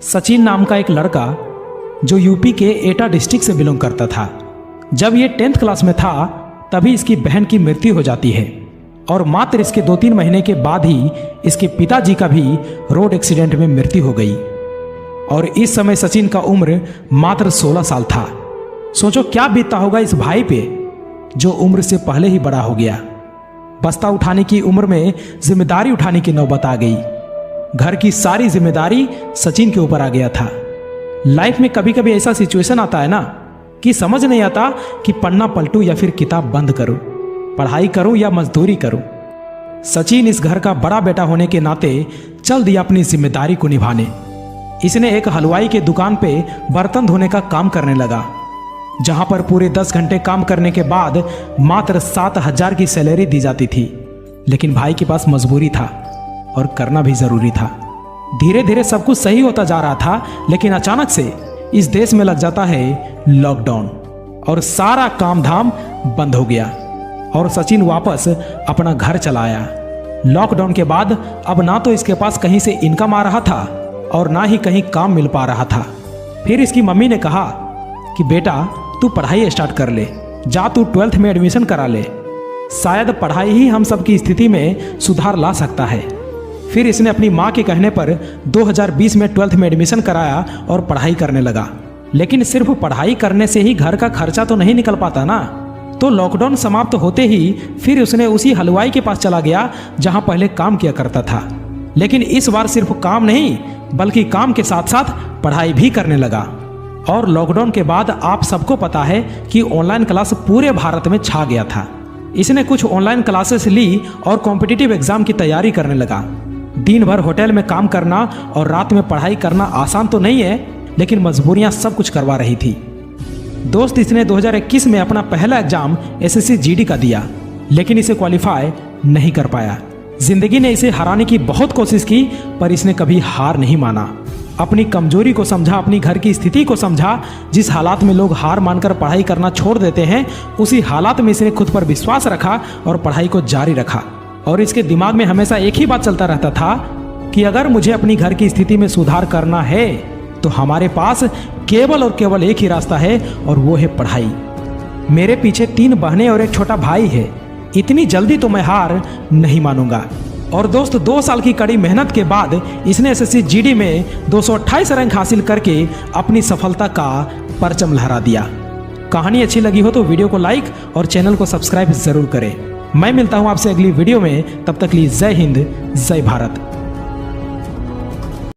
सचिन नाम का एक लड़का जो यूपी के एटा डिस्ट्रिक्ट से बिलोंग करता था। जब ये 10th क्लास में था तभी इसकी बहन की मृत्यु हो जाती है और मात्र इसके 2-3 महीने के बाद ही इसके पिताजी का भी रोड एक्सीडेंट में मृत्यु हो गई। और इस समय सचिन का उम्र मात्र 16 साल था। सोचो क्या बीतता होगा इस भाई पे जो उम्र से पहले ही बड़ा हो गया। बस्ता उठाने की उम्र में जिम्मेदारी उठाने की नौबत आ गई। घर की सारी जिम्मेदारी सचिन के ऊपर आ गया था। लाइफ में कभी कभी ऐसा सिचुएशन आता है ना कि समझ नहीं आता कि पन्ना पलटूं या फिर किताब बंद करूं, पढ़ाई करूं या मजदूरी करूं। सचिन इस घर का बड़ा बेटा होने के नाते चल दिया अपनी जिम्मेदारी को निभाने। इसने एक हलवाई के दुकान पे बर्तन धोने का काम करने लगा, जहां पर पूरे 10 घंटे काम करने के बाद मात्र 7,000 की सैलरी दी जाती थी। लेकिन भाई के पास मजबूरी था और करना भी जरूरी था। धीरे धीरे सब कुछ सही होता जा रहा था, लेकिन अचानक से इस देश में लग जाता है लॉकडाउन और सारा काम धाम बंद हो गया और सचिन वापस अपना घर चला आया। लॉकडाउन के बाद अब ना तो इसके पास कहीं से इनकम आ रहा था और ना ही कहीं काम मिल पा रहा था। फिर इसकी मम्मी ने कहा कि बेटा तू पढ़ाई स्टार्ट कर ले, जा तू 12th में एडमिशन करा ले, शायद पढ़ाई ही हम सब की स्थिति में सुधार ला सकता है। फिर इसने अपनी माँ के कहने पर 2020 में 12th में एडमिशन कराया और पढ़ाई करने लगा। लेकिन सिर्फ पढ़ाई करने से ही घर का खर्चा तो नहीं निकल पाता ना। तो लॉकडाउन समाप्त होते ही फिर उसने उसी हलवाई के पास चला गया जहां पहले काम किया करता था। लेकिन इस बार सिर्फ काम नहीं बल्कि काम के साथ साथ पढ़ाई भी करने लगा। और लॉकडाउन के बाद आप सबको पता है कि ऑनलाइन क्लास पूरे भारत में छा गया था। इसने कुछ ऑनलाइन क्लासेस ली और कॉम्पिटिटिव एग्जाम की तैयारी करने लगा। दिन भर होटल में काम करना और रात में पढ़ाई करना आसान तो नहीं है, लेकिन मजबूरियां सब कुछ करवा रही थी। दोस्त इसने 2021 में अपना पहला एग्जाम एसएससी जीडी का दिया, लेकिन इसे क्वालिफाई नहीं कर पाया। जिंदगी ने इसे हराने की बहुत कोशिश की, पर इसने कभी हार नहीं माना। अपनी कमजोरी को समझा, अपनी घर की स्थिति को समझा। जिस हालात में लोग हार मानकर पढ़ाई करना छोड़ देते हैं, उसी हालात में इसने खुद पर विश्वास रखा और पढ़ाई को जारी रखा। और इसके दिमाग में हमेशा एक ही बात चलता रहता था कि अगर मुझे अपनी घर की स्थिति में सुधार करना है तो हमारे पास केवल और केवल एक ही रास्ता है और वो है पढ़ाई। मेरे पीछे 3 बहनें और एक छोटा भाई है, इतनी जल्दी तो मैं हार नहीं मानूंगा। और दोस्त 2 साल की कड़ी मेहनत के बाद इसने एसएससी जीडी में 228 रैंक हासिल करके अपनी सफलता का परचम लहरा दिया। कहानी अच्छी लगी हो तो वीडियो को लाइक और चैनल को सब्सक्राइब जरूर करें। मैं मिलता हूं आपसे अगली वीडियो में, तब तक के लिए जय हिंद, जय भारत।